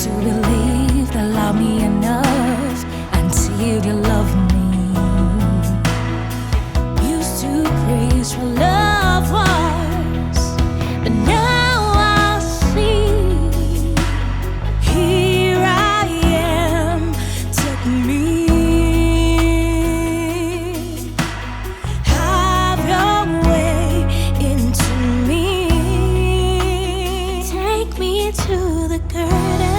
to believe that love me enough until you love me. Used to praise for love was, but now I see. Here I am, take me. Have your way into me. Take me to the garden.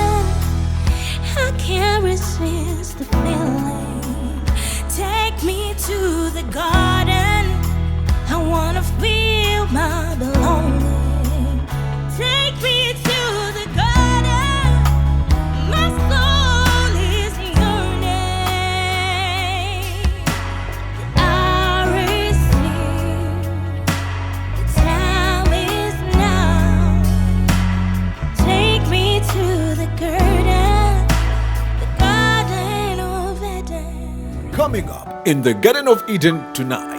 I can't resist the feeling. Take me to the garden. I wanna feel my belonging. Take me to the garden. My soul is yearning. I receive. The time is now. Take me to the garden of Eden. Coming up in the Garden of Eden tonight.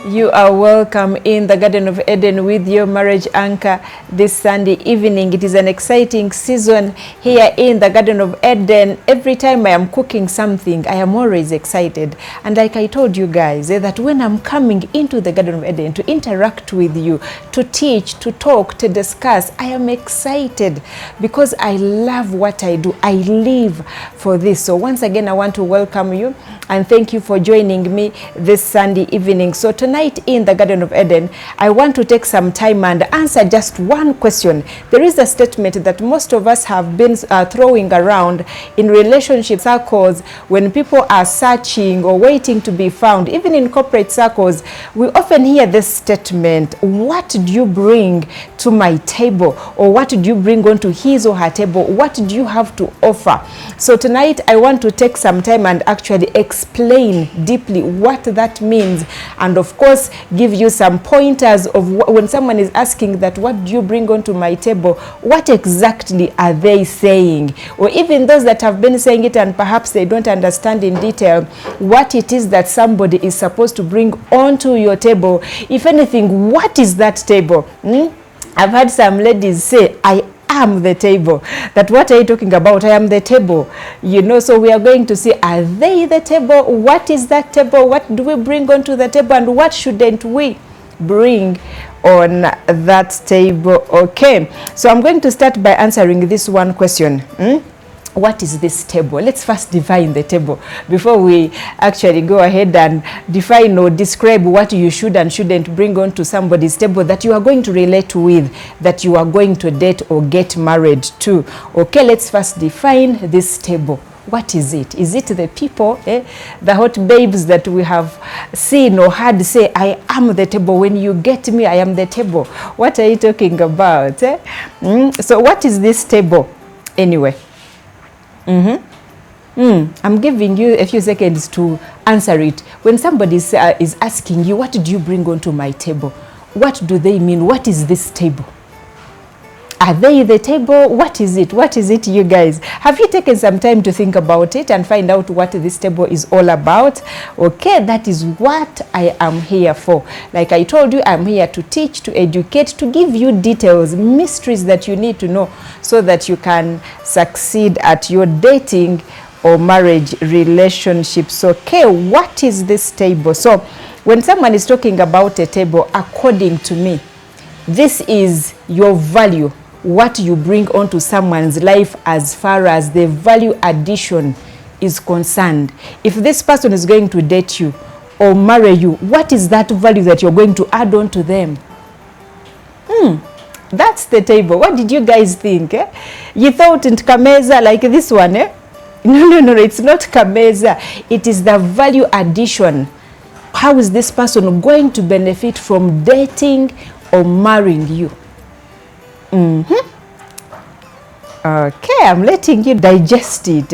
You are welcome in the Garden of Eden with your marriage anchor this Sunday evening. It is an exciting season here in the Garden of Eden. Every time I am cooking something, I am always excited. And like I told you guys, that when I'm coming into the Garden of Eden to interact with you, to teach, to talk, to discuss, I am excited because I love what I do. I live for this. So once again, I want to welcome you and thank you for joining me this Sunday evening. So tonight in the Garden of Eden, I want to take some time and answer just one question. There is a statement that most of us have been throwing around in relationship circles when people are searching or waiting to be found. Even in corporate circles, we often hear this statement: what do you bring to my table? Or what do you bring onto his or her table? What do you have to offer? So tonight I want to take some time and actually explain deeply what that means, and of course give you some pointers of when someone is asking that, what do you bring onto my table, what exactly are they saying? Or even those that have been saying it and perhaps they don't understand in detail what it is that somebody is supposed to bring onto your table. If anything, what is that table? I've had some ladies say, I am the table. That what are you talking about? I am the table. You know, so we are going to see, are they the table? What is that table? What do we bring onto the table? And what shouldn't we bring on that table? Okay, so I'm going to start by answering this one question. What is this table? Let's first define the table before we actually go ahead and define or describe what you should and shouldn't bring onto somebody's table that you are going to relate with, that you are going to date or get married to. Okay, let's first define this table. What is it? Is it the people, the hot babes that we have seen or heard say, I am the table. When you get me, I am the table. What are you talking about? So what is this table anyway? I'm giving you a few seconds to answer it. When somebody is asking you, what do you bring onto my table? What do they mean? What is this table? Are they the table? What is it? What is it, you guys? Have you taken some time to think about it and find out what this table is all about? Okay, that is what I am here for. Like I told you, I'm here to teach, to educate, to give you details, mysteries that you need to know so that you can succeed at your dating or marriage relationships. Okay, what is this table? So when someone is talking about a table, according to me, this is your value, what you bring onto someone's life as far as the value addition is concerned. If this person is going to date you or marry you, what is that value that you're going to add on to them? That's the table. What did you guys think? You thought in Kameza like this one? No, it's not Kameza. It is the value addition. How is this person going to benefit from dating or marrying you? Okay, I'm letting you digest it.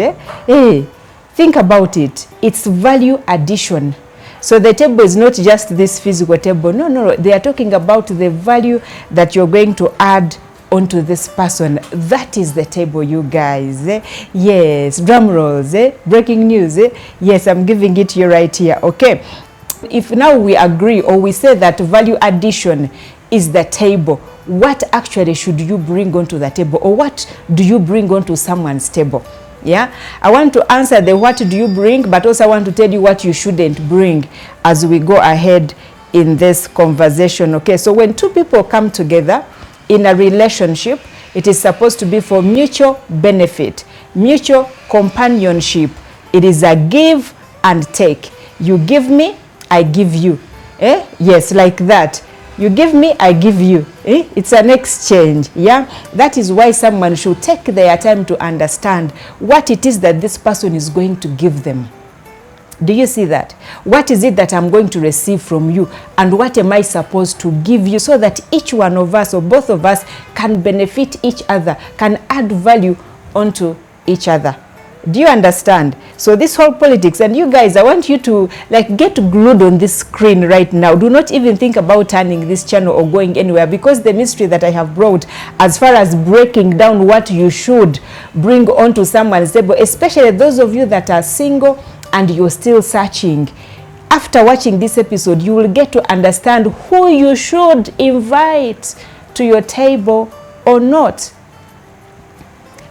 Hey, think about it. It's value addition. So the table is not just this physical table. No. They are talking about the value that you're going to add onto this person. That is the table, you guys. Yes, drum rolls. Breaking news. Yes, I'm giving it you right here. Okay. If now we agree or we say that value addition is the table. What actually should you bring onto the table, or what do you bring onto someone's table? Yeah, I want to answer the what do you bring, but also I want to tell you what you shouldn't bring as we go ahead in this conversation. Okay, so when two people come together in a relationship, it is supposed to be for mutual benefit, mutual companionship. It is a give and take. You give me, I give you. Yes, like that. You give me, I give you. It's an exchange. Yeah, that is why someone should take their time to understand what it is that this person is going to give them. Do you see that? What is it that I'm going to receive from you, and what am I supposed to give you, so that each one of us, or both of us, can benefit each other, can add value onto each other. Do you understand? So this whole politics, and you guys, I want you to like get glued on this screen right now. Do not even think about turning this channel or going anywhere, because the mystery that I have brought as far as breaking down what you should bring onto someone's table, especially those of you that are single and you're still searching. After watching this episode, you will get to understand who you should invite to your table or not.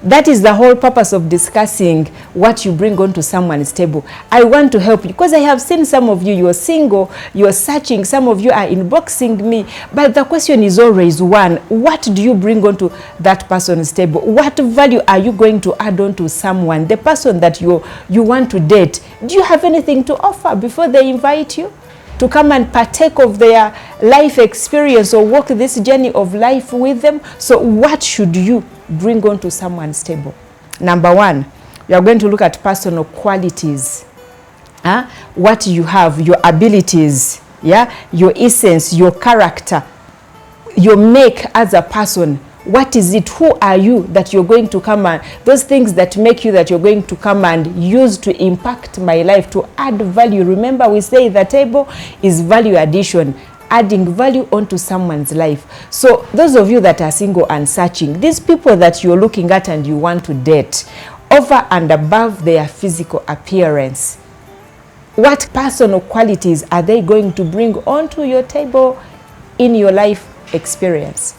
That is the whole purpose of discussing what you bring onto someone's table. I want to help you, because I have seen some of you, you're single, you're searching, some of you are inboxing me, but the question is always one: what do you bring onto that person's table? What value are you going to add on to someone, the person that you want to date? Do you have anything to offer before they invite you to come and partake of their life experience or walk this journey of life with them? So what should you bring onto someone's table? Number one, we are going to look at personal qualities. What you have, your abilities, your essence, your character, your make as a person. What is it? Who are you that you're going to come and, those things that make you, that you're going to come and use to impact my life, to add value. Remember, we say the table is value addition, adding value onto someone's life. So those of you that are single and searching, these people that you're looking at and you want to date, over and above their physical appearance, what personal qualities are they going to bring onto your table in your life experience?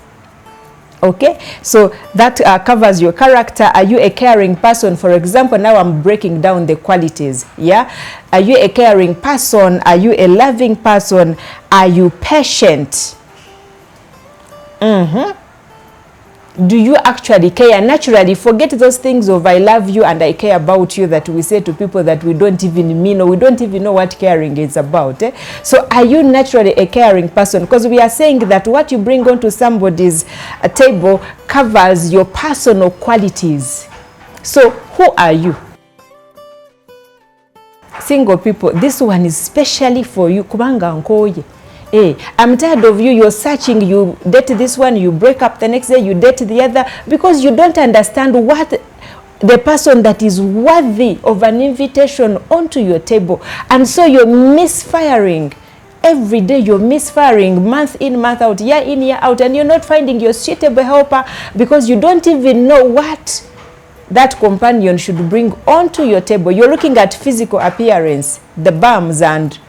Okay, so that covers your character. Are you a caring person? For example, now I'm breaking down the qualities. Yeah, are you a caring person? Are you a loving person? Are you patient? Do you actually care? Naturally, forget those things of I love you and I care about you that we say to people that we don't even mean, or we don't even know what caring is about. So are you naturally a caring person? Because we are saying that what you bring onto somebody's table covers your personal qualities. So who are you? Single people, this one is specially for you. Kubanga nkoye. I'm tired of you. You're searching, you date this one, you break up the next day, you date the other, because you don't understand what the person that is worthy of an invitation onto your table. And so you're misfiring. Every day you're misfiring, month in, month out, year in, year out, and you're not finding your suitable helper, because you don't even know what that companion should bring onto your table. You're looking at physical appearance, the bums, and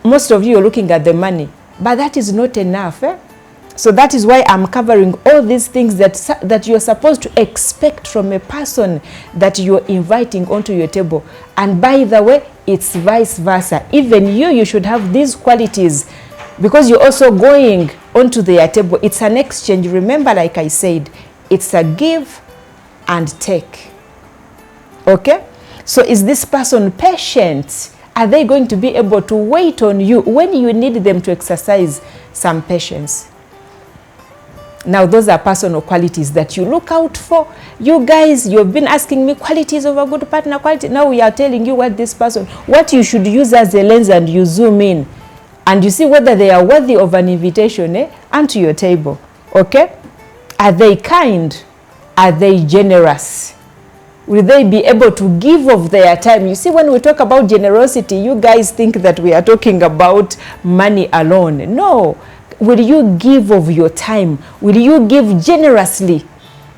most of you are looking at the money, but that is not enough. So that is why I'm covering all these things that you're supposed to expect from a person that you're inviting onto your table. And by the way, it's vice versa. Even you should have these qualities, because you're also going onto their table. It's an exchange. Remember, like I said, it's a give and take. Okay? So is this person patient? Are they going to be able to wait on you when you need them to exercise some patience? Now, those are personal qualities that you look out for. You guys, you've been asking me qualities of a good partner, quality. Now we are telling you what this person, what you should use as a lens, and you zoom in and you see whether they are worthy of an invitation onto your table. Okay? Are they kind? Are they generous? Will they be able to give of their time? You see, when we talk about generosity, you guys think that we are talking about money alone. No. Will you give of your time? Will you give generously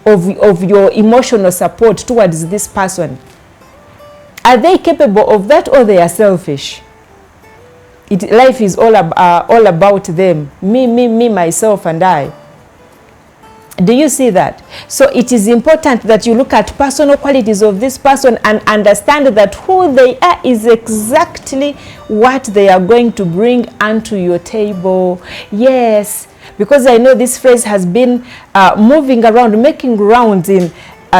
of your emotional support towards this person? Are they capable of that, or they are selfish? Life is all about them. Me, myself, and I. Do you see that? So it is important that you look at personal qualities of this person and understand that who they are is exactly what they are going to bring onto your table. Yes, because I know this phrase has been moving around, making rounds in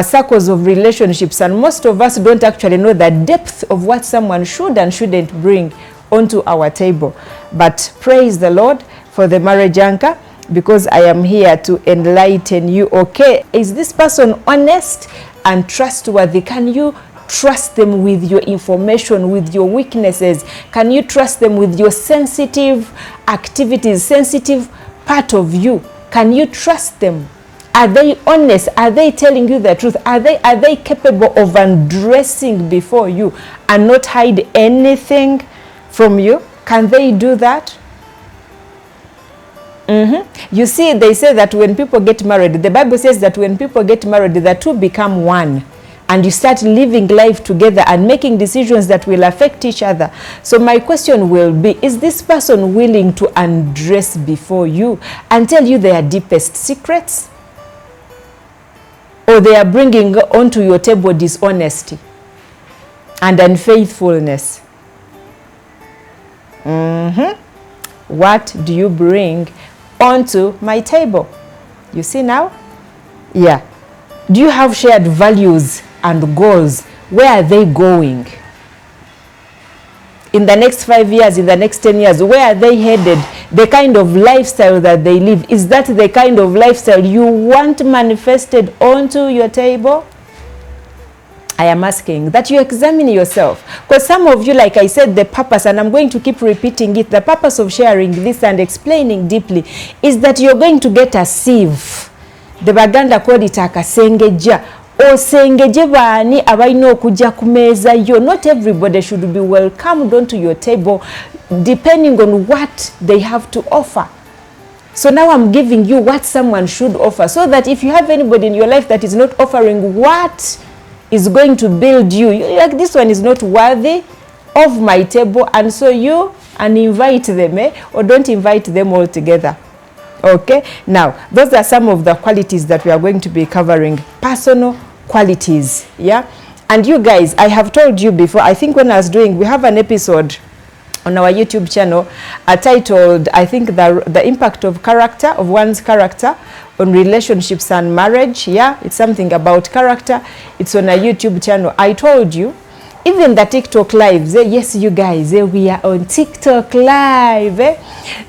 circles of relationships, and most of us don't actually know the depth of what someone should and shouldn't bring onto our table. But praise the Lord for the marriage anchor, because I am here to enlighten you. Okay, is this person honest and trustworthy? Can you trust them with your information, with your weaknesses? Can you trust them with your sensitive activities, sensitive part of you? Can you trust them? Are they honest? Are they telling you the truth? Are they capable of undressing before you and not hide anything from you? Can they do that? You see, they say that when people get married, the Bible says that when people get married, the two become one. And you start living life together and making decisions that will affect each other. So my question will be, is this person willing to undress before you and tell you their deepest secrets? Or they are bringing onto your table dishonesty and unfaithfulness? What do you bring onto my table? You see now? Yeah. Do you have shared values and goals? Where are they going? In the next 5 years, in the next 10 years, where are they headed? The kind of lifestyle that they live, is that the kind of lifestyle you want manifested onto your table? I am asking that you examine yourself, because some of you, like I said, the purpose, and I'm going to keep repeating it, the purpose of sharing this and explaining deeply is that you're going to get a sieve. The Baganda call it akasengeja. Osengeje bani abaina okujja ku meeza yo. Not everybody should be welcomed onto your table depending on what they have to offer. So now I'm giving you what someone should offer, so that if you have anybody in your life that is not offering what is going to build you, you're like, this one is not worthy of my table, and so you invite them, or don't invite them altogether. Okay, now those are some of the qualities that we are going to be covering, personal qualities. Yeah, and you guys, I have told you before, I think when I was doing, we have an episode on our YouTube channel titled, I think, the impact of character, of one's character on relationships and marriage. Yeah, it's something about character. It's on a YouTube channel. I told you, even the TikTok lives, yes, you guys, we are on TikTok live.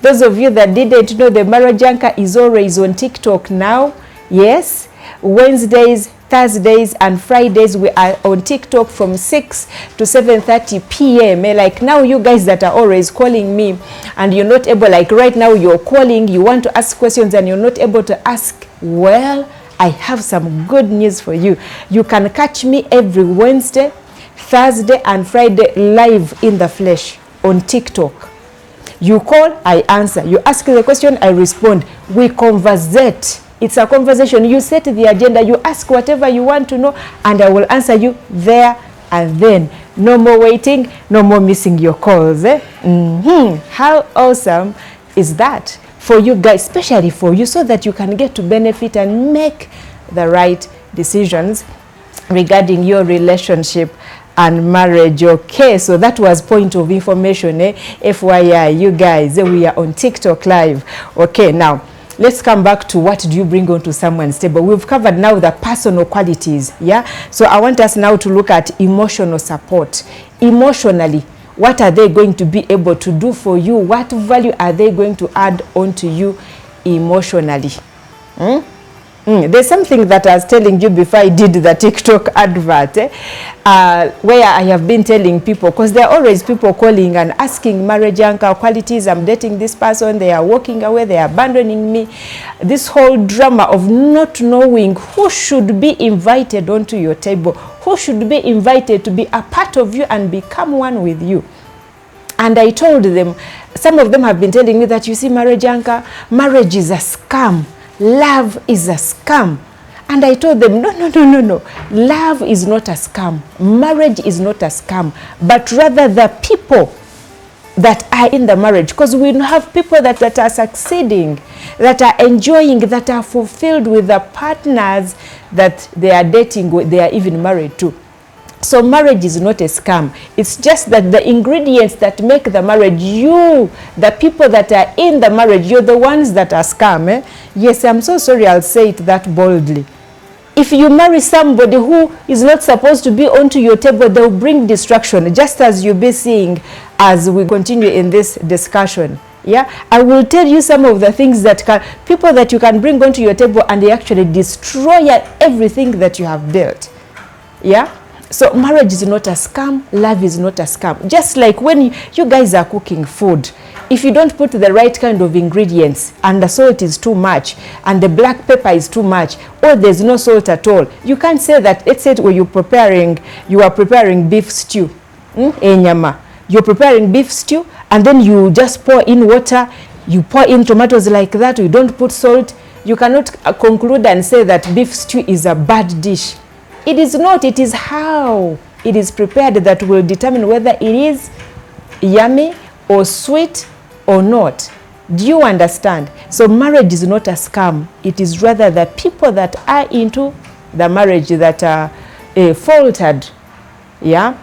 Those of you that didn't know, the marriage anchor is always on TikTok now. Yes, Wednesdays, Thursdays and Fridays we are on TikTok from 6 to 7:30 p.m. Like now, you guys that are always calling me and you're not able, like right now you're calling, you want to ask questions and you're not able to ask, well, I have some good news for you. You can catch me every Wednesday, Thursday and Friday live in the flesh on TikTok. You call, I answer. You ask the question, I respond. We conversate. It's a conversation. You set the agenda, you ask whatever you want to know, and I will answer you there and then. No more waiting, no more missing your calls. How awesome is that for you guys, especially for you, so that you can get to benefit and make the right decisions regarding your relationship and marriage. Okay, so that was point of information. FYI, you guys, we are on TikTok live. Okay, now let's come back to what do you bring onto someone's table. We've covered now the personal qualities. Yeah, so I want us now to look at emotional support. Emotionally, what are they going to be able to do for you? What value are they going to add onto you emotionally? There's something that I was telling you before I did the TikTok advert, where I have been telling people, because there are always people calling and asking marriage anchor qualities. I'm dating this person, they are walking away, they are abandoning me. This whole drama of not knowing who should be invited onto your table, who should be invited to be a part of you and become one with you. And I told them, some of them have been telling me that, you see, marriage anchor, marriage is a scam. Love is a scam. And I told them, no. Love is not a scam. Marriage is not a scam. But rather the people that are in the marriage, because we have people that are succeeding, that are enjoying, that are fulfilled with the partners that they are dating, they are even married to. So marriage is not a scam. It's just that the ingredients that make the marriage, you, the people that are in the marriage, you're the ones that are scam. Yes, I'm so sorry, I'll say it that boldly. If you marry somebody who is not supposed to be onto your table, they'll bring distraction, just as you'll be seeing as we continue in this discussion. Yeah, I will tell you some of the things that people that you can bring onto your table, and they actually destroy everything that you have built. Yeah. So marriage is not a scam, love is not a scam. Just like when you guys are cooking food, if you don't put the right kind of ingredients, and the salt is too much, and the black pepper is too much, or there's no salt at all, you can't say that. Let's say when you are preparing beef stew, enyama. You're preparing beef stew, and then you just pour in water, you pour in tomatoes like that, you don't put salt. You cannot conclude and say that beef stew is a bad dish. It is not. It is how it is prepared that will determine whether it is yummy or sweet or not. Do you understand? So marriage is not a scam. It is rather the people that are into the marriage that are faltered. Yeah.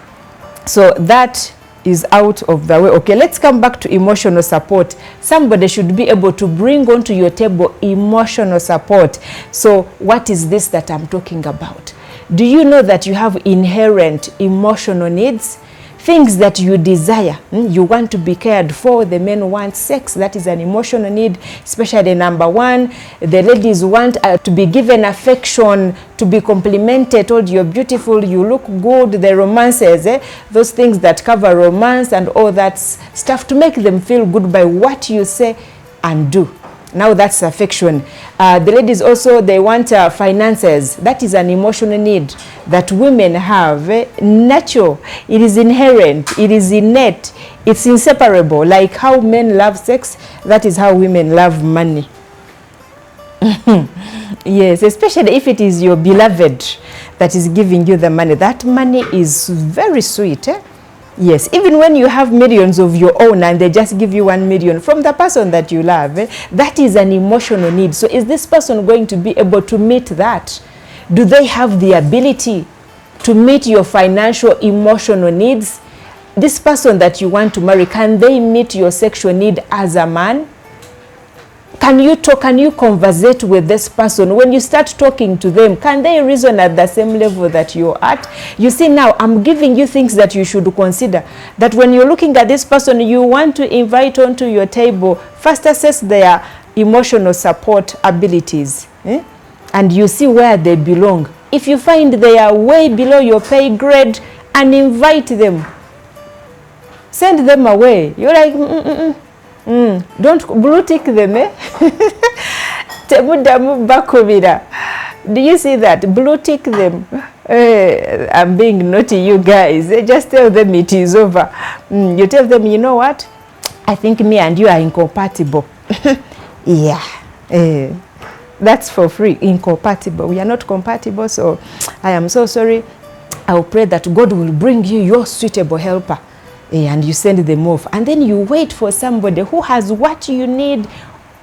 So that is out of the way. Okay, let's come back to emotional support. Somebody should be able to bring onto your table emotional support. So what is this that I'm talking about? Do you know that you have inherent emotional needs? Things that you desire. You want to be cared for. The men want sex. That is an emotional need, especially number one. The ladies want to be given affection, to be complimented, told you're beautiful, you look good, the romances, those things that cover romance and all that stuff, to make them feel good by what you say and do. Now that's affection. The ladies also, they want finances. That is an emotional need that women have. Natural. It is inherent. It is innate. It's inseparable. Like how men love sex, that is how women love money. Yes, especially if it is your beloved that is giving you the money. That money is very sweet. Yes, even when you have millions of your own and they just give you 1 million from the person that you love, that is an emotional need. So is this person going to be able to meet that? Do they have the ability to meet your financial, emotional needs? This person that you want to marry, can they meet your sexual need as a man? Can you talk, can you conversate with this person? When you start talking to them, can they reason at the same level that you're at? You see, now I'm giving you things that you should consider. That when you're looking at this person you want to invite onto your table, first assess their emotional support abilities. And you see where they belong. If you find they are way below your pay grade, and invite them. Send them away. You're like, don't blue tick them, Do you see that? Blue tick them. I'm being naughty, you guys. Just tell them it is over. You tell them, you know what? I think me and you are incompatible. Yeah. That's for free. Incompatible. We are not compatible, so I am so sorry. I'll pray that God will bring you your suitable helper. And you send them off, and then you wait for somebody who has what you need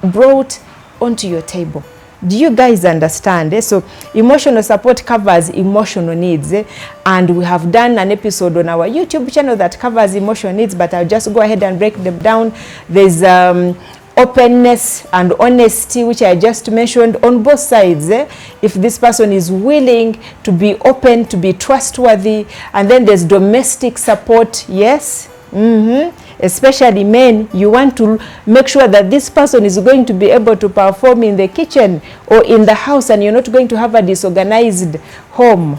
brought onto your table. Do you guys understand? So emotional support covers emotional needs, and we have done an episode on our YouTube channel that covers emotional needs, but I'll just go ahead and break them down. There's openness and honesty, which I just mentioned, on both sides. If this person is willing to be open, to be trustworthy. And then there's domestic support. Yes. Especially men, you want to make sure that this person is going to be able to perform in the kitchen or in the house, and you're not going to have a disorganized home.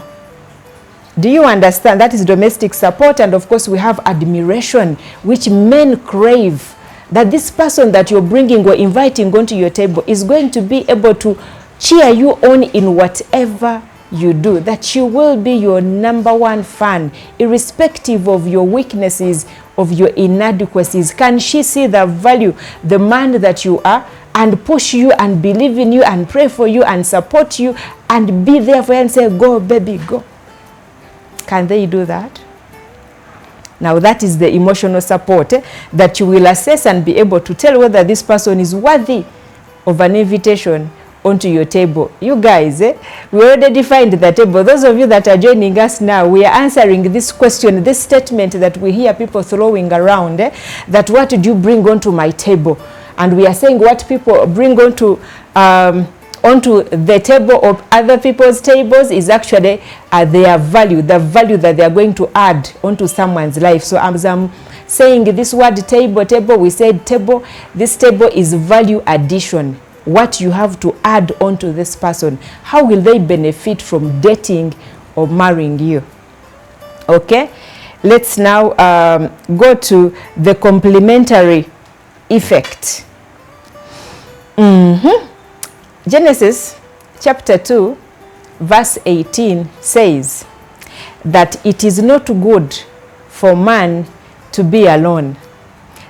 Do you understand? That is domestic support. And of course we have admiration, which men crave. That this person that you're bringing or inviting onto your table is going to be able to cheer you on in whatever you do. That she will be your number one fan, irrespective of your weaknesses, of your inadequacies. Can she see the value, the man that you are, and push you and believe in you and pray for you and support you and be there for you and say, go baby, go? Can they do that? Now that is the emotional support that you will assess and be able to tell whether this person is worthy of an invitation onto your table. You guys, we already defined the table. Those of you that are joining us now, we are answering this question, this statement that we hear people throwing around, that what did you bring onto my table? And we are saying what people bring onto the table of other people's tables is actually their value, the value that they are going to add onto someone's life. So as I'm saying this word table, we said table, this table is value addition. What you have to add onto this person. How will they benefit from dating or marrying you? Okay, let's now go to the complementary effect. Genesis chapter 2 verse 18 says that it is not good for man to be alone.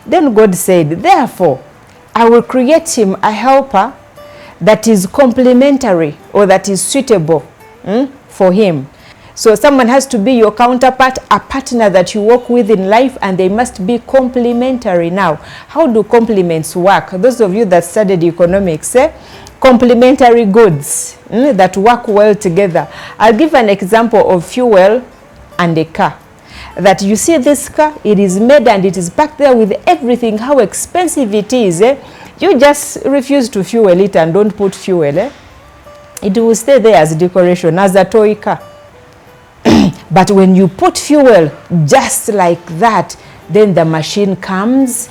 Then God said, therefore, I will create him a helper that is complementary or that is suitable for him. So someone has to be your counterpart, a partner that you work with in life, and they must be complementary. Now, how do complements work? Those of you that studied economics, complementary goods that work well together. I'll give an example of fuel and a car. That you see this car, it is made and it is packed there with everything, how expensive it is. You just refuse to fuel it and don't put fuel. It will stay there as decoration, as a toy car. But when you put fuel just like that, then the machine comes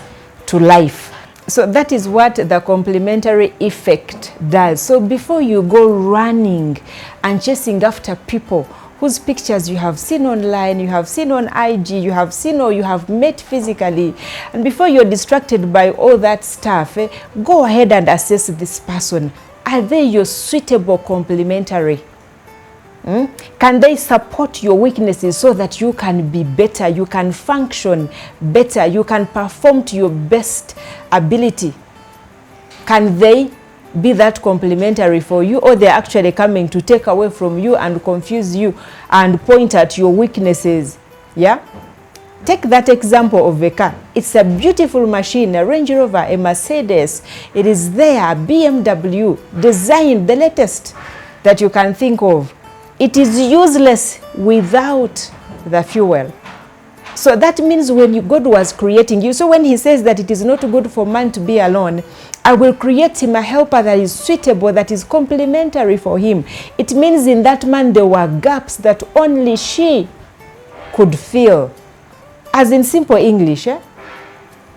to life. So that is what the complementary effect does. So before you go running and chasing after people whose pictures you have seen online, you have seen on IG, you have seen or you have met physically, and before you're distracted by all that stuff, go ahead and assess this person. Are they your suitable complementary? Can they support your weaknesses so that you can be better, you can function better, you can perform to your best ability? Can they be that complementary for you, or they're actually coming to take away from you and confuse you and point at your weaknesses? Yeah? Take that example of a car. It's a beautiful machine, a Range Rover, a Mercedes. It is there, BMW, designed the latest that you can think of. It is useless without the fuel. So that means when God was creating you, so when he says that it is not good for man to be alone, I will create him a helper that is suitable, that is complementary for him. It means in that man there were gaps that only she could fill. As in simple English.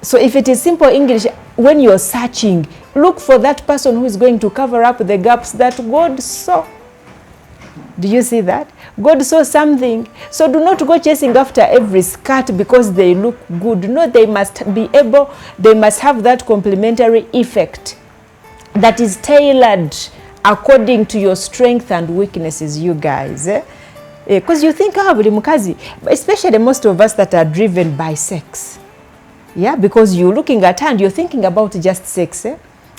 So if it is simple English, when you're searching, look for that person who is going to cover up the gaps that God saw. Do you see that? God saw something. So do not go chasing after every skirt because they look good. No, they must be able, they must have that complementary effect that is tailored according to your strength and weaknesses, you guys. Because you think, buli mukazi, especially most of us that are driven by sex. Yeah, because you're looking at her and you're thinking about just sex.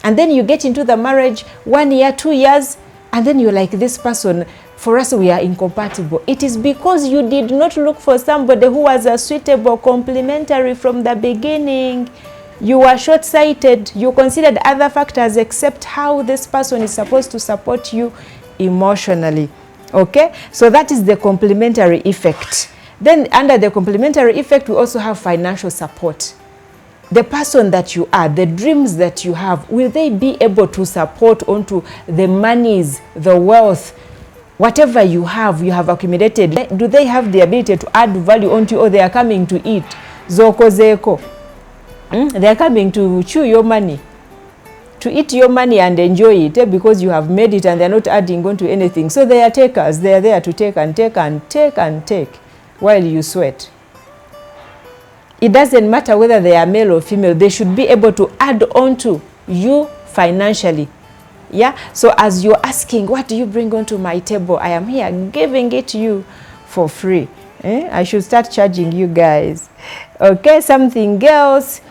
And then you get into the marriage 1 year, 2 years, and then you're like, this person, for us, we are incompatible. It is because you did not look for somebody who was a suitable complementary from the beginning. You were short-sighted. You considered other factors except how this person is supposed to support you emotionally. Okay? So that is the complementary effect. Then under the complementary effect, we also have financial support. The person that you are, the dreams that you have, will they be able to support onto the monies, the wealth, whatever you have accumulated? Do they have the ability to add value onto you, or they are coming to eat? Zoko zeko. They are coming to chew your money, to eat your money and enjoy it because you have made it and they are not adding on to anything. So they are takers. They are there to take and take and take and take while you sweat. It doesn't matter whether they are male or female. They should be able to add on to you financially. Yeah, so as you're asking, what do you bring onto my table? I am here giving it to you for free. I should start charging you guys. Okay, something else.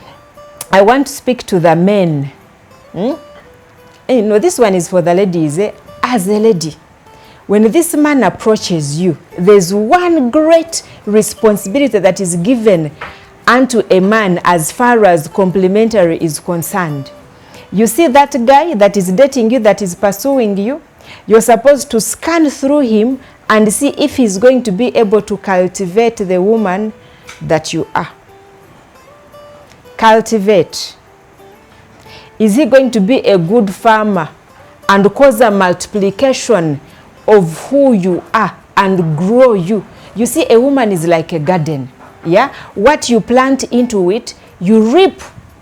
I want to speak to the men. This one is for the ladies. As a lady, when this man approaches you, there's one great responsibility that is given unto a man as far as complementary is concerned. You see that guy that is dating you, that is pursuing you, you're supposed to scan through him and see if he's going to be able to cultivate the woman that you are. Cultivate. Is he going to be a good farmer and cause a multiplication of who you are and grow you? You see, a woman is like a garden. Yeah, what you plant into it, you reap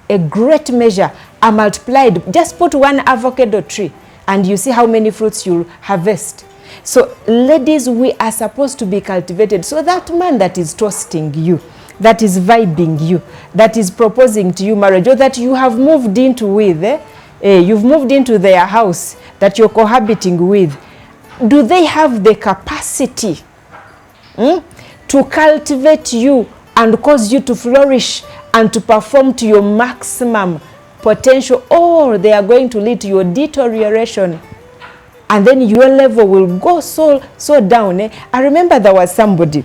a great measure, are multiplied. Just put one avocado tree and you see how many fruits you'll harvest. So ladies, we are supposed to be cultivated. So that man that is toasting you, that is vibing you, that is proposing to you marriage, or that you have moved into with, you've moved into their house that you're cohabiting with, do they have the capacity to cultivate you and cause you to flourish and to perform to your maximum potential, or they are going to lead to your deterioration, and then your level will go so down. I remember there was somebody,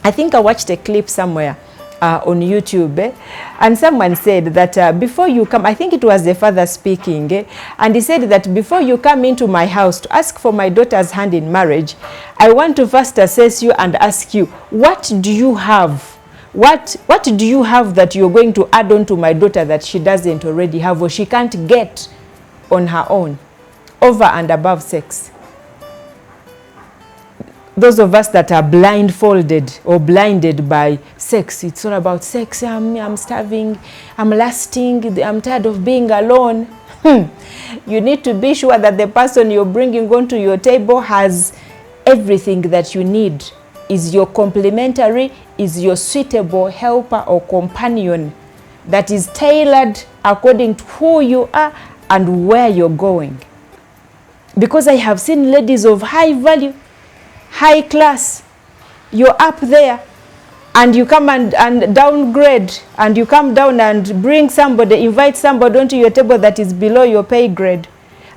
I think I watched a clip somewhere on YouTube, and someone said that before you come, I think it was the father speaking, and he said that before you come into my house to ask for my daughter's hand in marriage, I want to first assess you and ask you, what do you have? What do you have that you're going to add on to my daughter that she doesn't already have, or she can't get on her own, over and above sex? Those of us that are blindfolded or blinded by sex, it's all about sex. I'm starving, I'm lasting, I'm tired of being alone. You need to be sure that the person you're bringing onto your table has everything that you need, is your complementary, is your suitable helper or companion that is tailored according to who you are and where you're going. Because I have seen ladies of high value, high class, you're up there and you come and downgrade, and you come down and bring somebody, invite somebody onto your table that is below your pay grade.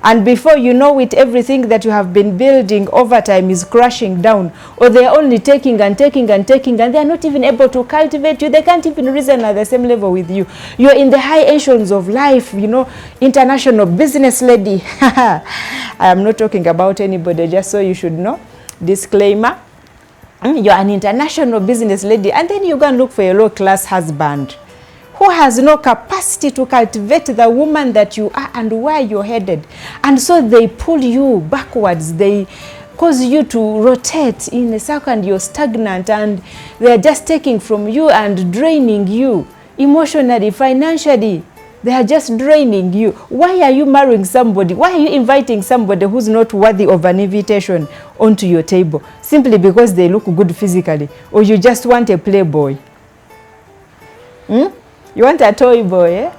And before you know it, everything that you have been building over time is crashing down, or they are only taking and taking and taking, and they are not even able to cultivate you. They can't even reason at the same level with you. You're in the high echelons of life, you know, international business lady. I am not talking about anybody, just so you should know. Disclaimer. You're an international business lady, and then you go and look for a low-class husband who has no capacity to cultivate the woman that you are and where you're headed. And so they pull you backwards. They cause you to rotate in a circle, and you're stagnant, and they're just taking from you and draining you emotionally, financially. They are just draining you. Why are you marrying somebody? Why are you inviting somebody who's not worthy of an invitation onto your table? Simply because they look good physically, or you just want a playboy? You want a toy boy, eh?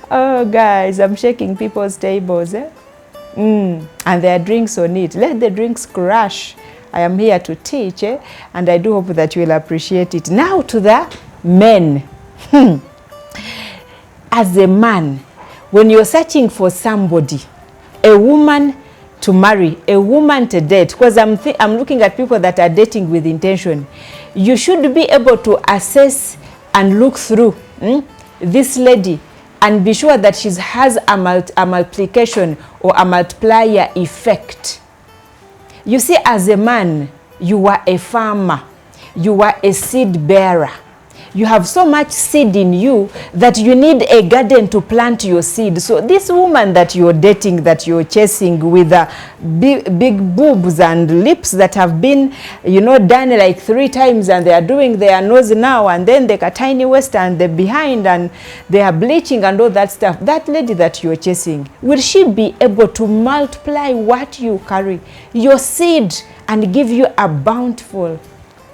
Oh, guys, I'm shaking people's tables, eh? And there are drinks on it. Let the drinks crash. I am here to teach, eh? And I do hope that you will appreciate it. Now to the men. As a man, when you're searching for somebody, a woman to marry, a woman to date, because I'm looking at people that are dating with intention, you should be able to assess and look through this lady and be sure that she has a multiplication or a multiplier effect. You see, as a man, you are a farmer, you are a seed bearer. You have so much seed in you that you need a garden to plant your seed. So this woman that you're dating, that you're chasing with big boobs and lips that have been, you know, done like 3 times, and they are doing their nose now, and then they got tiny waist and the behind, and they are bleaching and all that stuff. That lady that you're chasing, will she be able to multiply what you carry, your seed, and give you a bountiful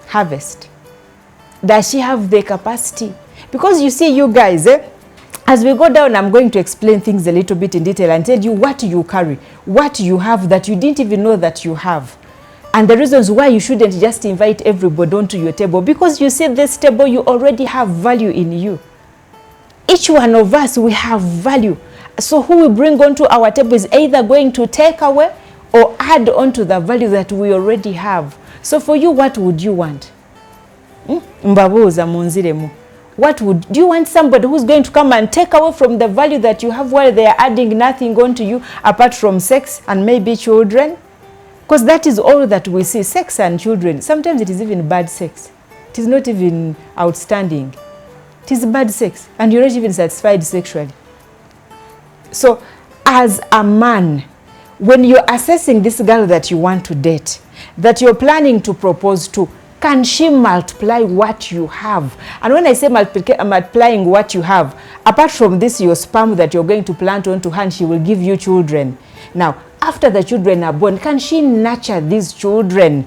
harvest? Does she have the capacity? Because you see, you guys, as we go down, I'm going to explain things a little bit in detail and tell you what you carry, what you have that you didn't even know that you have, and the reasons why you shouldn't just invite everybody onto your table. Because you see, this table, you already have value in you. Each one of us, we have value. So who we bring onto our table is either going to take away or add on to the value that we already have. So for you, what would you want? Mbabuza munziremu. Do you want somebody who's going to come and take away from the value that you have while they are adding nothing onto you apart from sex and maybe children? Because that is all that we see, sex and children. Sometimes it is even bad sex. It is not even outstanding. It is bad sex and you're not even satisfied sexually. So as a man, when you're assessing this girl that you want to date, that you're planning to propose to, can she multiply what you have? And when I say multiplying what you have, apart from this, your sperm that you're going to plant onto her, she will give you children. Now, after the children are born, can she nurture these children?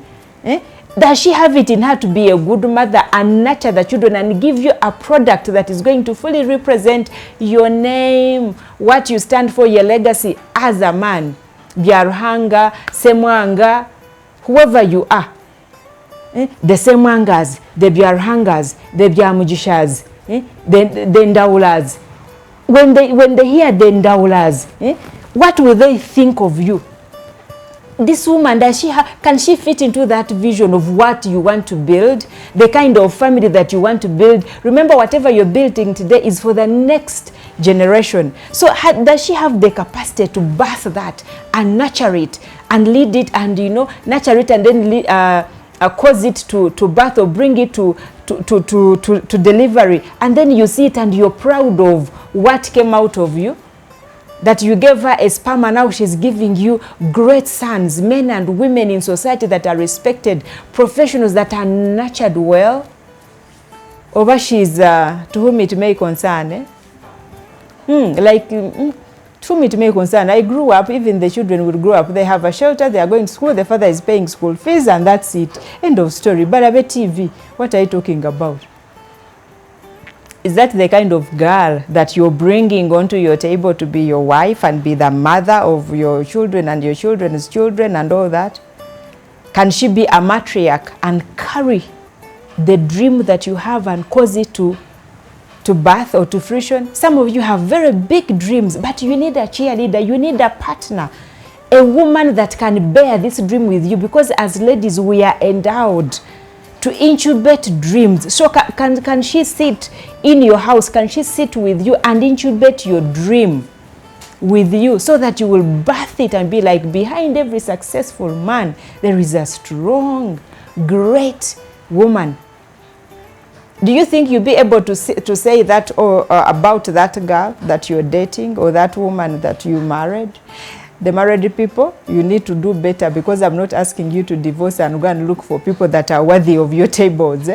Does she have it in her to be a good mother and nurture the children and give you a product that is going to fully represent your name, what you stand for, your legacy as a man? Byaruhanga, Semwanga, whoever you are. The Semwangas, the Byaruhangas, the Byamujishas, the Ndaulas. When they hear the Ndaulas, what will they think of you? This woman, can she fit into that vision of what you want to build, the kind of family that you want to build? Remember, whatever you're building today is for the next generation. So does she have the capacity to birth that and nurture it and lead it and, nurture it and then cause it to birth or bring it to delivery, and then you see it and you're proud of what came out of you? That you gave her a sperm and now she's giving you great sons, men and women in society that are respected, professionals that are nurtured well. Over she's to whom it may concern. To whom it may concern. I grew up, even the children will grow up. They have a shelter, they are going to school, the father is paying school fees, and that's it. End of story. But a TV, what are you talking about? Is that the kind of girl that you're bringing onto your table to be your wife and be the mother of your children and your children's children and all that? Can she be a matriarch and carry the dream that you have and cause it to birth or to fruition? Some of you have very big dreams, but you need a cheerleader, you need a partner, a woman that can bear this dream with you, because as ladies, we are endowed to incubate dreams. So can she sit in your house? Can she sit with you and incubate your dream with you so that you will birth it and be like, behind every successful man, there is a strong, great woman. Do you think you'll be able to say that about that girl that you're dating or that woman that you married? The married people, you need to do better, because I'm not asking you to divorce and go and look for people that are worthy of your tables.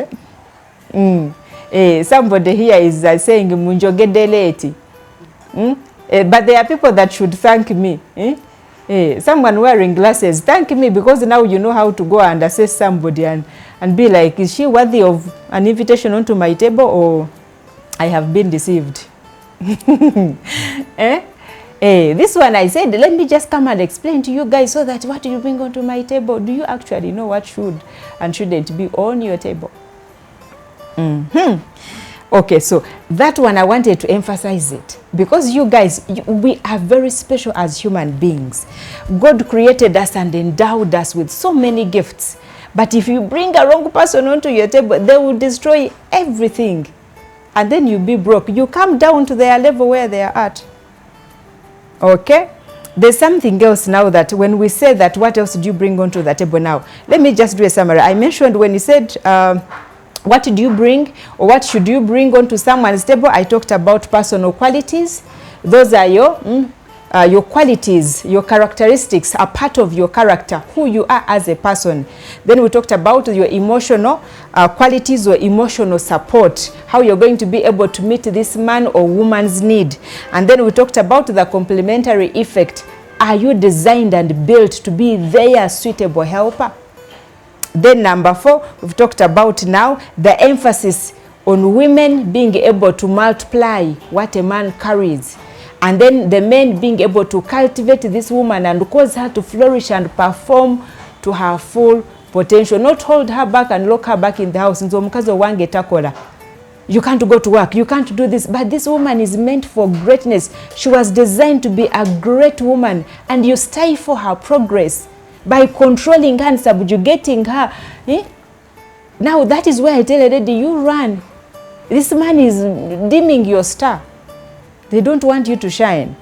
Somebody here is saying, Munjogedeleti. But there are people that should thank me. Someone wearing glasses, thank me, because now you know how to go and assess somebody and be like, is she worthy of an invitation onto my table, or I have been deceived? This one I said, let me just come and explain to you guys so that what you bring onto my table, do you actually know what should and shouldn't be on your table? Okay, so that one I wanted to emphasize it, because you guys, we are very special as human beings. God created us and endowed us with so many gifts. But if you bring a wrong person onto your table, they will destroy everything. And then you'll be broke. You come down to their level where they are at. Okay? There's something else now that when we say that, what else do you bring onto the table now? Let me just do a summary. I mentioned when you said, what do you bring or what should you bring onto someone's table? I talked about personal qualities. Those are your qualities, your characteristics, a part of your character, who you are as a person. Then we talked about your emotional qualities or emotional support, how you're going to be able to meet this man or woman's need. And then we talked about the complementary effect. Are you designed and built to be their suitable helper? Then number 4, we've talked about now the emphasis on women being able to multiply what a man carries. And then the men being able to cultivate this woman and cause her to flourish and perform to her full potential. Not hold her back and lock her back in the house. You can't go to work, you can't do this. But this woman is meant for greatness. She was designed to be a great woman, and you stifle her progress by controlling her and subjugating her. Now that is where I tell a lady, you run. This man is dimming your star. They don't want you to shine.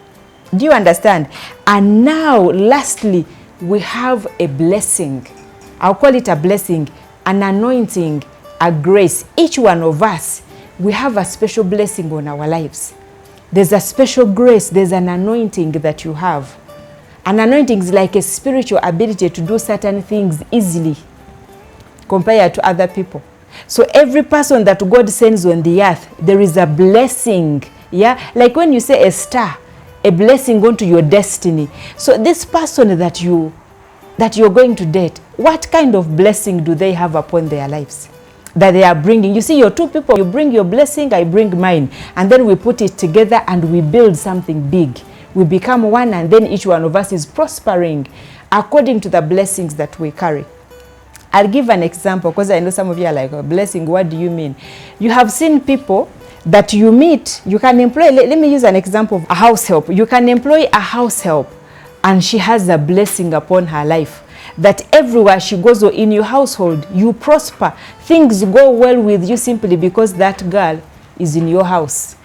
Do you understand? And now, lastly, we have a blessing. I'll call it a blessing, an anointing, a grace. Each one of us, we have a special blessing on our lives. There's a special grace, there's an anointing that you have. An anointing is like a spiritual ability to do certain things easily compared to other people. So every person that God sends on the earth, there is a blessing. Yeah, like when you say a star, a blessing onto your destiny. So this person that you're going to date, what kind of blessing do they have upon their lives that they are bringing? You see, you're two people, you bring your blessing, I bring mine, and then we put it together and we build something big. We become one, and then each one of us is prospering according to the blessings that we carry. I'll give an example, because I know some of you are like, oh, blessing, what do you mean? You have seen people that you meet, you can employ, let me use an example of a house help. You can employ a house help, and she has a blessing upon her life, that everywhere she goes or in your household, you prosper. Things go well with you simply because that girl is in your house.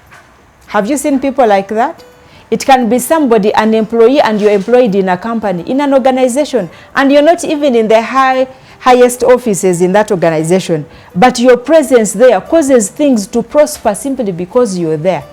Have you seen people like that? It can be somebody, an employee, and you're employed in a company, in an organization, and you're not even in the highest offices in that organization, but your presence there causes things to prosper simply because you're there.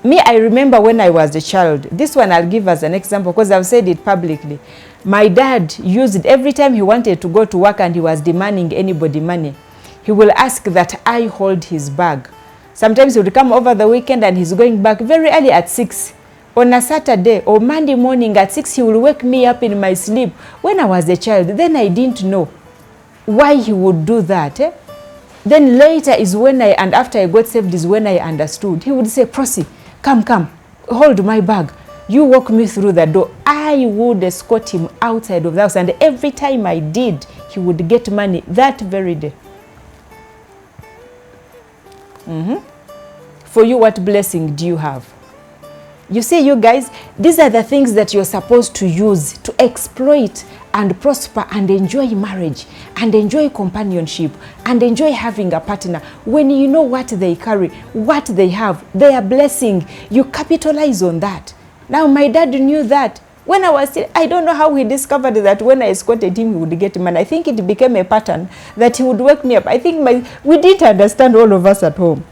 Me, I remember when I was a child, this one I'll give as an example because I've said it publicly. My dad used it every time he wanted to go to work and he was demanding anybody money. He will ask that I hold his bag. Sometimes he would come over the weekend and he's going back very early at 6. On a Saturday or Monday morning at 6, he will wake me up in my sleep. When I was a child, then I didn't know why he would do that. Then later is when and after I got saved is when I understood. He would say, Prosy, come, hold my bag. You walk me through the door. I would escort him outside of the house, and every time I did, he would get money that very day. For you, what blessing do you have? You see, you guys, these are the things that you're supposed to use to exploit and prosper and enjoy marriage and enjoy companionship and enjoy having a partner. When you know what they carry, what they have, their blessing, you capitalize on that. Now, my dad knew that. When I was still, I don't know how he discovered that when I escorted him, he would get money. I think it became a pattern that he would wake me up. I think we didn't understand, all of us at home.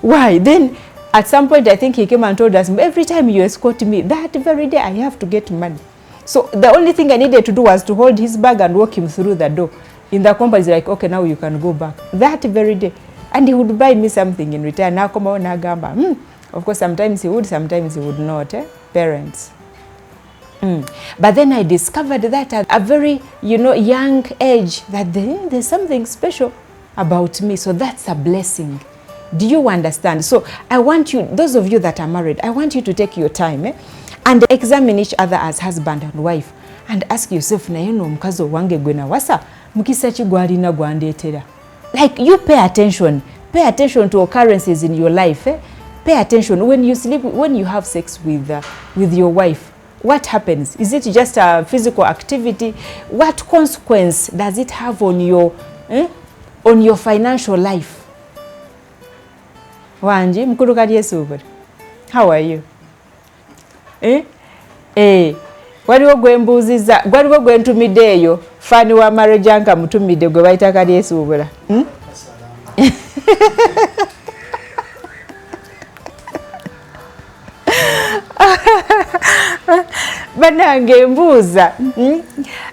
Why? Then, at some point, I think he came and told us, every time you escort me, that very day, I have to get money. So, the only thing I needed to do was to hold his bag and walk him through the door. In the company, he's like, okay, now you can go back. That very day. And he would buy me something in return. Now, come on, Nagamba. Of course, sometimes he would, sometimes he would not. Parents. But then I discovered that at a very, young age, that there's something special about me. So that's a blessing. Do you understand? So I want you, those of you that are married, I want you to take your time and examine each other as husband and wife and ask yourself, like, you pay attention to occurrences in your life. Pay attention when you sleep, when you have sex with your wife. What happens? Is it just a physical activity? What consequence does it have on your financial life? Wanji, mkurukadi yesuber. How are you? Waliwo gwembuziza, waliwo gwentumideyo, fani wa marriage anka mutumide gwe bayita kali yesuubula. Banange mbuza.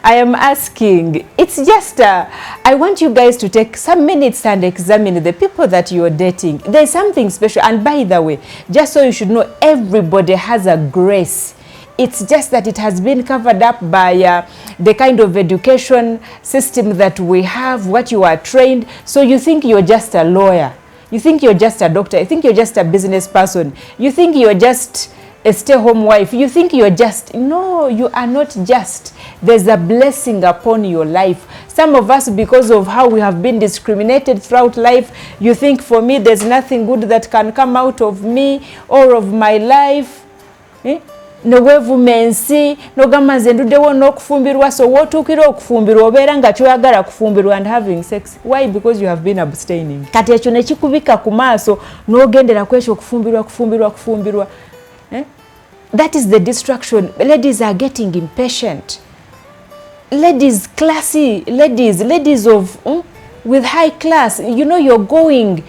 I am asking, it's just I want you guys to take some minutes and examine the people that you're dating. There's something special, and by the way, just so you should know, everybody has a grace. It's just that it has been covered up by the kind of education system that we have, what you are trained. So you think you're just a lawyer, you think you're just a doctor, you think you're just a business person, you think you're just a stay-home wife, you think you're just. No, you are not just. There's a blessing upon your life. Some of us, because of how we have been discriminated throughout life, you think, for me, there's nothing good that can come out of me or of my life. Nowevumensi nogamba nze nduddewo n'okufumbirwa, so wootuukira okufumbirwa obeera nga kyoyagala kufumbirwa and having sex. Why? Because you have been abstaining. Kati ekyo ne kikubika ku maaso n'ogendera ku ekyo kufumbirwa. That is the distraction. Ladies are getting impatient. Ladies, classy ladies of with high class, you know, you're going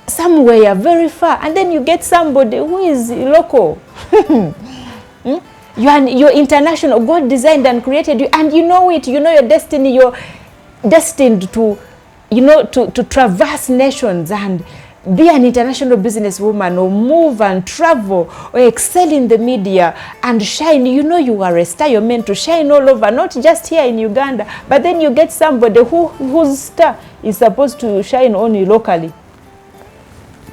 somewhere very far, and then you get somebody who is local. You're international. God designed and created you, and you know it. You know your destiny. You're destined to, to traverse nations and be an international businesswoman, or move and travel, or excel in the media and shine. You know you are a star. You're meant to shine all over, not just here in Uganda. But then you get somebody whose star is supposed to shine only locally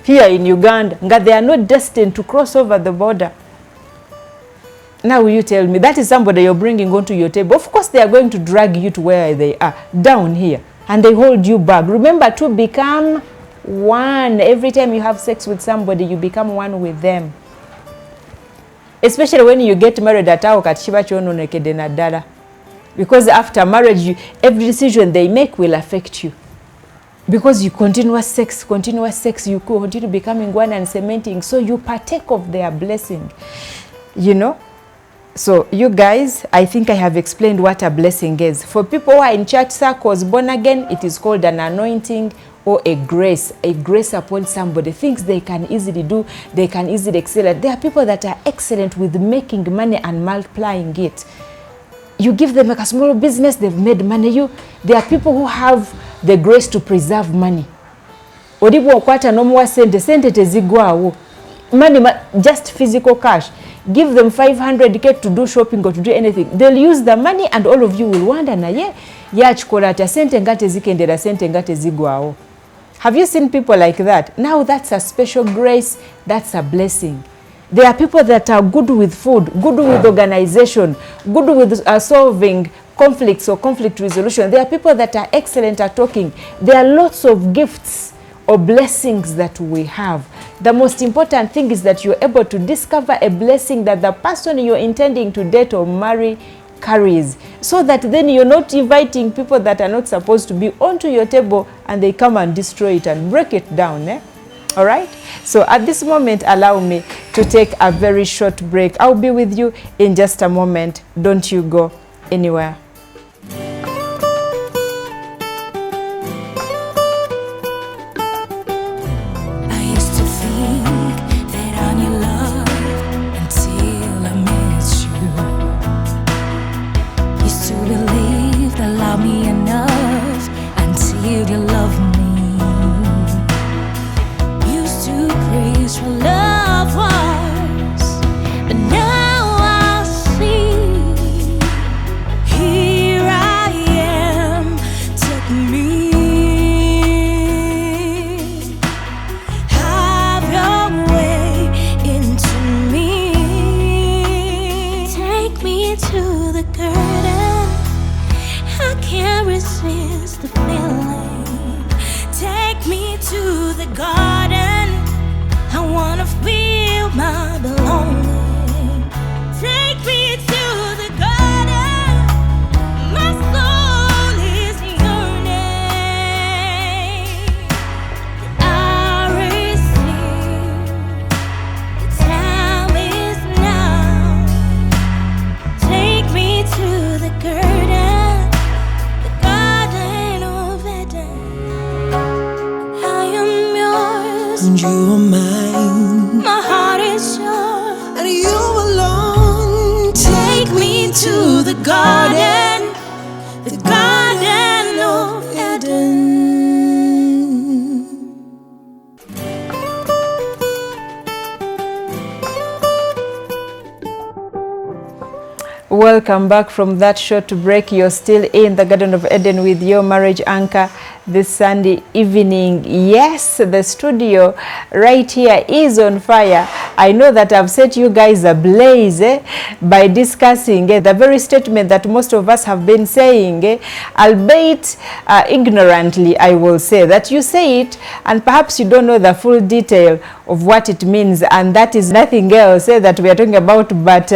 here in Uganda. They are not destined to cross over the border. Now you tell me, that is somebody you're bringing onto your table. Of course they are going to drag you to where they are, down here, and they hold you back. Remember to become one. Every time you have sex with somebody, you become one with them. Especially when you get married, because after marriage, every decision they make will affect you. Because you continuous sex, you continue becoming one and cementing, so you partake of their blessing, So you guys, I think I have explained what a blessing is. For people who are in church circles, born again, it is called an anointing or a grace upon somebody. Things they can easily do, they can easily excel at. There are people that are excellent with making money and multiplying it. You give them like a small business, they've made money. There are people who have the grace to preserve money. Odibu okwata nomuwa sente tezigwawo. Money, just physical cash. Give them 500k to do shopping or to do anything. They'll use the money, and all of you will wonder, sente ngate zikendera, sente ngate zigwawo. Have you seen people like that? Now that's a special grace, that's a blessing. There are people that are good with food, good with organization, good with solving conflicts or conflict resolution. There are people that are excellent at talking. There are lots of gifts or blessings that we have. The most important thing is that you're able to discover a blessing that the person you're intending to date or marry carries, so that then you're not inviting people that are not supposed to be onto your table and they come and destroy it and break it down. All right? So at this moment, allow me to take a very short break. I'll be with you in just a moment. Don't you go anywhere. And you are mine. My heart is yours, and you alone. Take me to the garden of Eden. Welcome back from that short break. You're still in the Garden of Eden with your marriage anchor, this Sunday evening. Yes, the studio right here is on fire. I know that I've set you guys ablaze by discussing the very statement that most of us have been saying, albeit ignorantly, I will say that you say it and perhaps you don't know the full detail of what it means, and that is nothing else that we are talking about but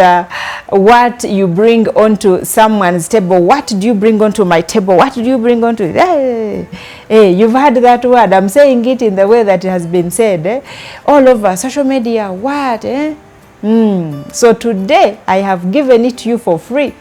what you bring onto someone's table. What do you bring onto my table? What do you bring onto it? Hey, you've heard that word. I'm saying it in the way that it has been said all over social media. What? So today I have given it to you for free.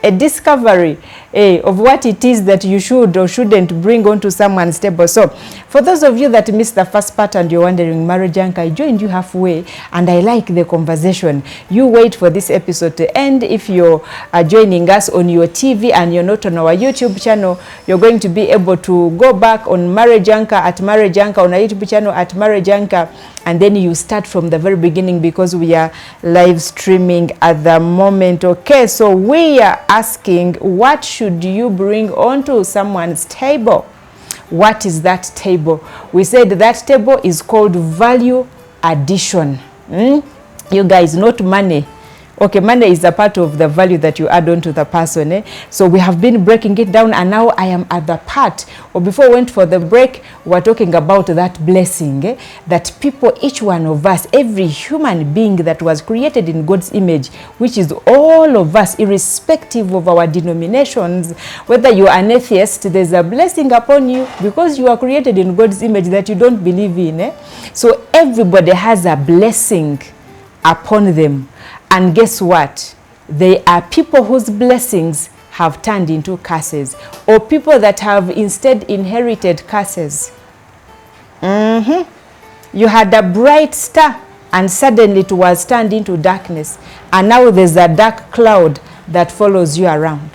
A discovery of what it is that you should or shouldn't bring onto someone's table. So for those of you that missed the first part and you're wondering, Marriage Anchor, I joined you halfway and I like the conversation. You wait for this episode to end. If you're joining us on your TV and you're not on our YouTube channel, you're going to be able to go back on Marriage Anchor at Marriage Anchor, on our YouTube channel at Marriage Anchor, and then you start from the very beginning because we are live streaming at the moment. Okay, so we are asking, what should you bring onto someone's table? What is that table? We said that table is called value addition. You guys, not money. Okay, money is a part of the value that you add on to the person. So we have been breaking it down, and now I am at the part, or before we went for the break, we were talking about that blessing that people, each one of us, every human being that was created in God's image, which is all of us, irrespective of our denominations, whether you are an atheist, there's a blessing upon you because you are created in God's image that you don't believe in. So everybody has a blessing upon them. And guess what? They are people whose blessings have turned into curses, or people that have instead inherited curses. You had a bright star and suddenly it was turned into darkness, and now there's a dark cloud that follows you around.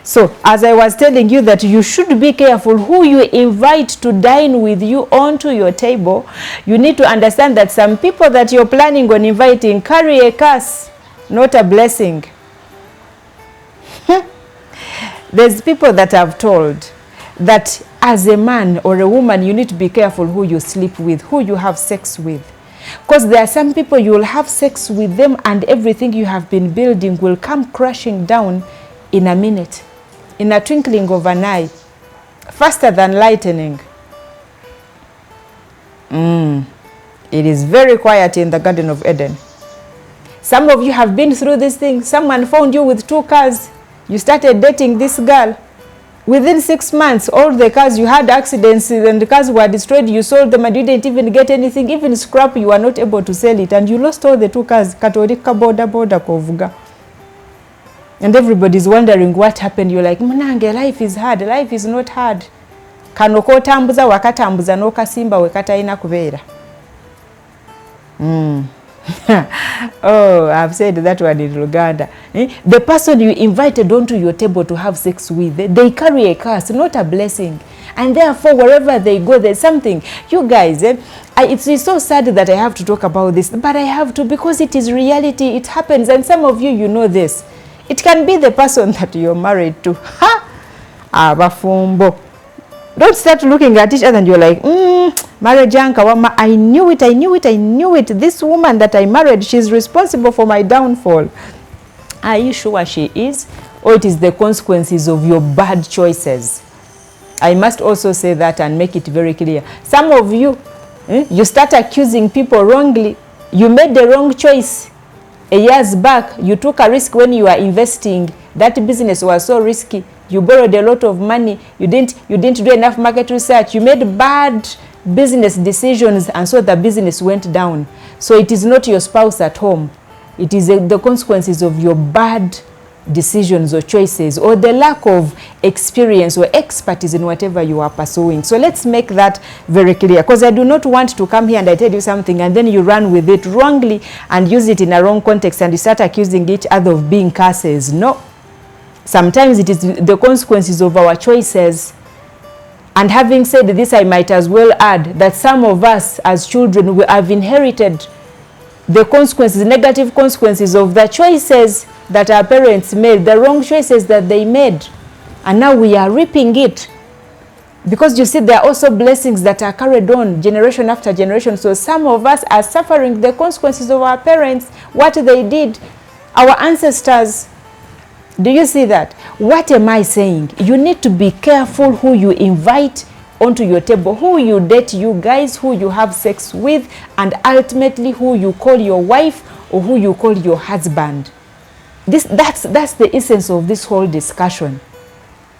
So as I was telling you that you should be careful who you invite to dine with you onto your table, you need to understand that some people that you're planning on inviting carry a curse, not a blessing. There's people that I've told that as a man or a woman, you need to be careful who you sleep with, who you have sex with. Because there are some people you will have sex with them and everything you have been building will come crashing down in a minute, in a twinkling of an eye, faster than lightning. It is very quiet in the Garden of Eden. Some of you have been through this thing. Someone found you with 2 cars. You started dating this girl. Within 6 months, all the cars, you had accidents and the cars were destroyed. You sold them and you didn't even get anything. Even scrap, you were not able to sell it. And you lost all the 2 cars. Katolika boda kovuga. And everybody's wondering what happened. You're like, Munange, life is hard. Life is not hard. Kanoko tambuza wakatambuza no kasimba wekata ina kubeera. Oh, I've said that one in Luganda. The person you invited onto your table to have sex with, they carry a curse, not a blessing. And therefore, wherever they go, there's something. You guys, it's so sad that I have to talk about this, but I have to because it is reality. It happens. And some of you know this. It can be the person that you're married to. Abafumbo. Don't start looking at each other and you're like, Marriage Anchor, I knew it. This woman that I married, she's responsible for my downfall. Are you sure she is? Or it is the consequences of your bad choices? I must also say that and make it very clear. Some of you, you start accusing people wrongly. You made the wrong choice. Years back, you took a risk when you were investing. That business was so risky. You borrowed a lot of money. You didn't do enough market research. You made bad business decisions, and so the business went down. So it is not your spouse at home. It is the consequences of your bad decisions or choices, or the lack of experience or expertise in whatever you are pursuing. So let's make that very clear, because I do not want to come here and I tell you something and then you run with it wrongly and use it in a wrong context and you start accusing each other of being curses. No. Sometimes it is the consequences of our choices. And having said this, I might as well add that some of us as children, we have inherited the consequences, negative consequences of the choices that our parents made, the wrong choices that they made. and now we are reaping it. Because you see, there are also blessings that are carried on generation after generation. So some of us are suffering the consequences of our parents, what they did, our ancestors. Do you see that? What am I saying? You need to be careful who you invite onto your table, who you date, you guys, who you have sex with, and ultimately who you call your wife or who you call your husband. That's the essence of this whole discussion.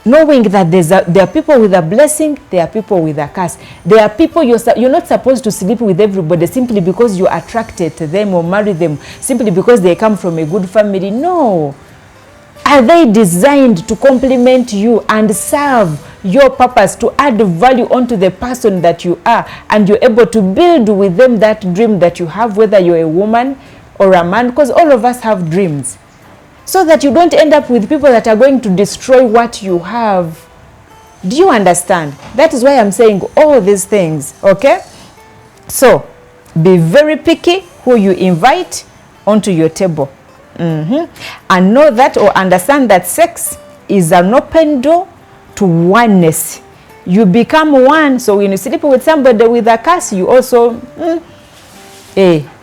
Knowing that there are people with a blessing, there are people with a curse. There are people you're not supposed to sleep with everybody simply because you're attracted to them or marry them, simply because they come from a good family. No. Are they designed to complement you and serve your purpose, to add value onto the person that you are, and you're able to build with them that dream that you have, whether you're a woman or a man, because all of us have dreams, so that you don't end up with people that are going to destroy what you have. Do you understand? That is why I'm saying all these things, okay? So, be very picky who you invite onto your table. And know that, or understand that, sex is an open door to oneness. You become one. So when you sleep with somebody with a curse, you also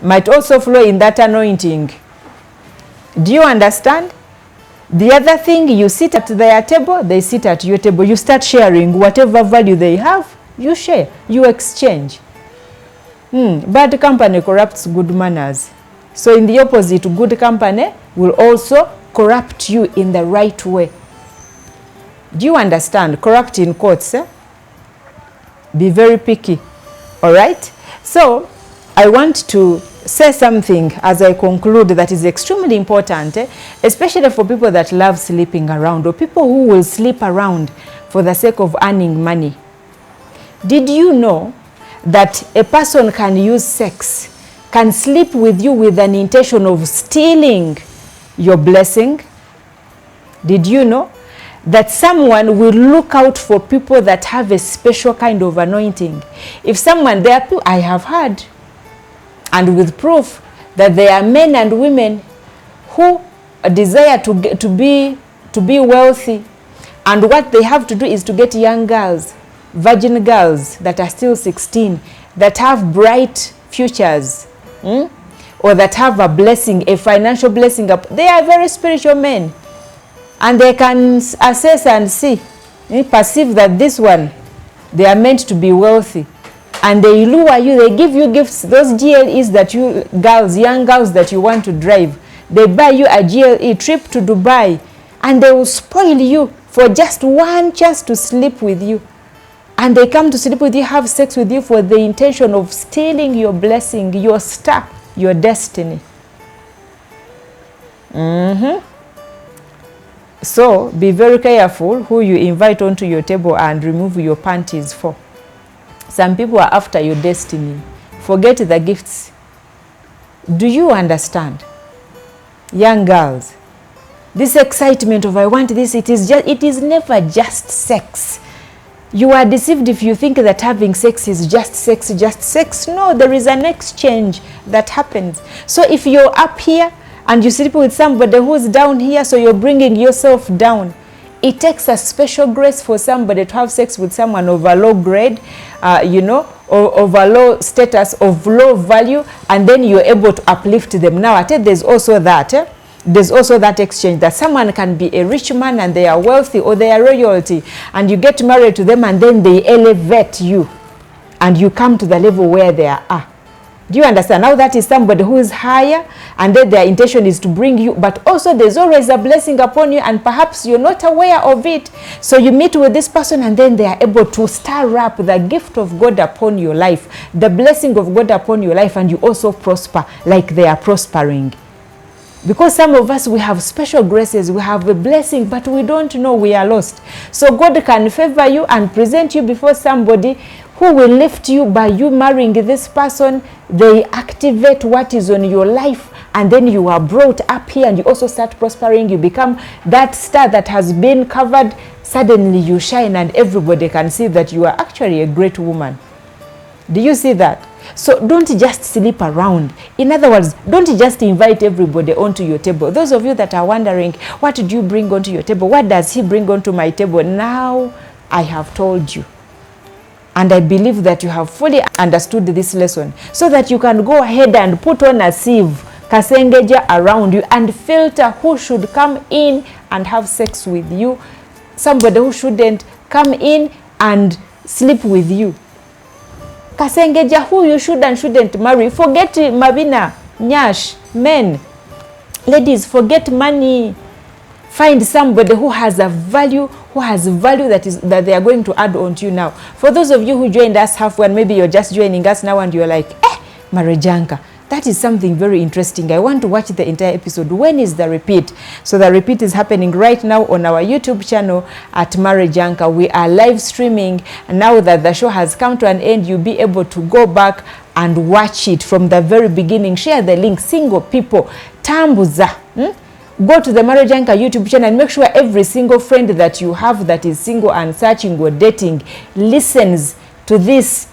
might also flow in that anointing. Do you understand? The other thing, you sit at their table, they sit at your table. You start sharing whatever value they have, you share, you exchange. Bad company corrupts good manners. So in the opposite, good company will also corrupt you in the right way. Do you understand? Corrupt in quotes. Be very picky. All right? So I want to say something as I conclude that is extremely important, especially for people that love sleeping around, or people who will sleep around for the sake of earning money. Did you know that a person can use sex, can sleep with you with an intention of stealing your blessing? Did you know that someone will look out for people that have a special kind of anointing? If someone, I have heard, and with proof, that there are men and women who desire to be wealthy, and what they have to do is to get young girls, virgin girls that are still 16, that have bright futures, or that have a blessing, a financial blessing. They are very spiritual men, and they can assess and see, perceive that this one, they are meant to be wealthy, and they lure you, they give you gifts, those GLEs that you girls, young girls that you want to drive. They buy you a GLE trip to Dubai, and they will spoil you for just one chance to sleep with you. And they come to sleep with you, have sex with you for the intention of stealing your blessing, your star, your destiny. So be very careful who you invite onto your table and remove your panties for. Some people are after your destiny. Forget the gifts. Do you understand? Young girls, this excitement of I want this, it is never just sex. You are deceived if you think that having sex is just sex, just sex. No, there is an exchange that happens. So if you're up here and you sleep with somebody who's down here, so you're bringing yourself down. It takes a special grace for somebody to have sex with someone of a low grade, or of a low status, of low value, and then you're able to uplift them. Now, there's also that. There's also that exchange, that someone can be a rich man and they are wealthy, or they are royalty, and you get married to them and then they elevate you and you come to the level where they are. Do you understand? Now that is somebody who is higher, and then their intention is to bring you, but also there's always a blessing upon you, and perhaps you're not aware of it. So you meet with this person and then they are able to stir up the gift of God upon your life, the blessing of God upon your life, and you also prosper like they are prospering. Because some of us, we have special graces, we have a blessing, but we don't know, we are lost. So God can favor you and present you before somebody who will lift you by you marrying this person. They activate what is on your life, and then you are brought up here and you also start prospering. You become that star that has been covered. Suddenly you shine and everybody can see that you are actually a great woman. Do you see that? So don't just sleep around. In other words, don't just invite everybody onto your table. Those of you that are wondering, what did you bring onto your table? What does he bring onto my table? Now I have told you. And I believe that you have fully understood this lesson so that you can go ahead and put on a sieve, kasengeja around you, and filter who should come in and have sex with you, somebody who shouldn't come in and sleep with you. Kasengeja who you should and shouldn't marry. Forget Mabina, Nyash, men. Ladies, forget money. Find somebody who has a value, that they are going to add on to you now. For those of you who joined us halfway, and maybe you're just joining us now and you're like, Marejanka, that is something very interesting. I want to watch the entire episode. When is the repeat? So the repeat is happening right now on our YouTube channel at Marejanka. We are live streaming. And now that the show has come to an end, you'll be able to go back and watch it from the very beginning. Share the link. Single people, tambuza. Go to the Marejanka YouTube channel and make sure every single friend that you have that is single and searching or dating listens to this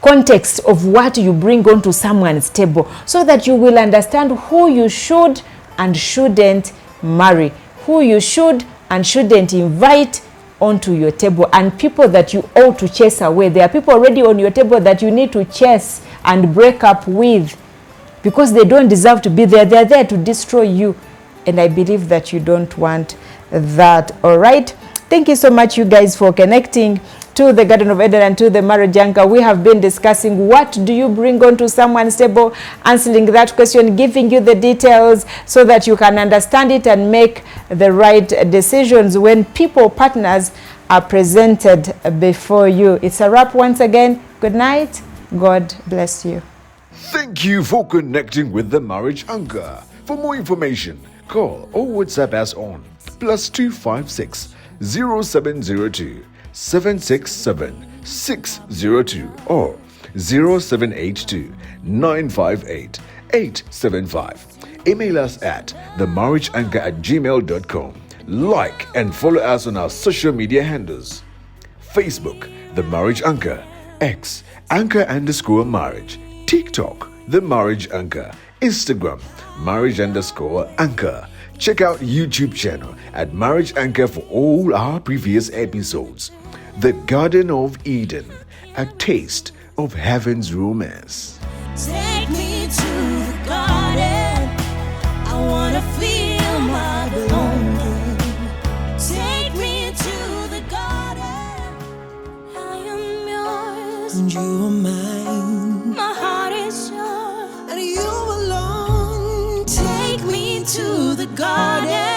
context of what you bring onto someone's table, so that you will understand who you should and shouldn't marry, who you should and shouldn't invite onto your table, and people that you ought to chase away. There are people already on your table that you need to chase and break up with because they don't deserve to be there. They're there to destroy you, and I believe that you don't want that. All right, thank you so much, you guys, for connecting to the Garden of Eden and to the Marejanka. We have been discussing what do you bring onto someone's table, answering that question, giving you the details so that you can understand it and make the right decisions when partners are presented before you. It's a wrap once again. Good night. God bless you. Thank you for connecting with the Marriage Anchor. For more information, call or WhatsApp us on +256 0702 767 602 or 0782 958 875. Email us at themarriageanchor@gmail.com. Like and follow us on our social media handles: Facebook, The Marriage Anchor; X, Anchor_marriage; TikTok, The Marriage Anchor; Instagram, Marriage_Anchor. Check out YouTube channel at Marriage Anchor for all our previous episodes. The Garden of Eden, a taste of heaven's romance. Take me to the garden. I wanna feel my belonging. Take me to the garden. I am yours and you are mine. My heart is yours and you belong. Take me to the garden.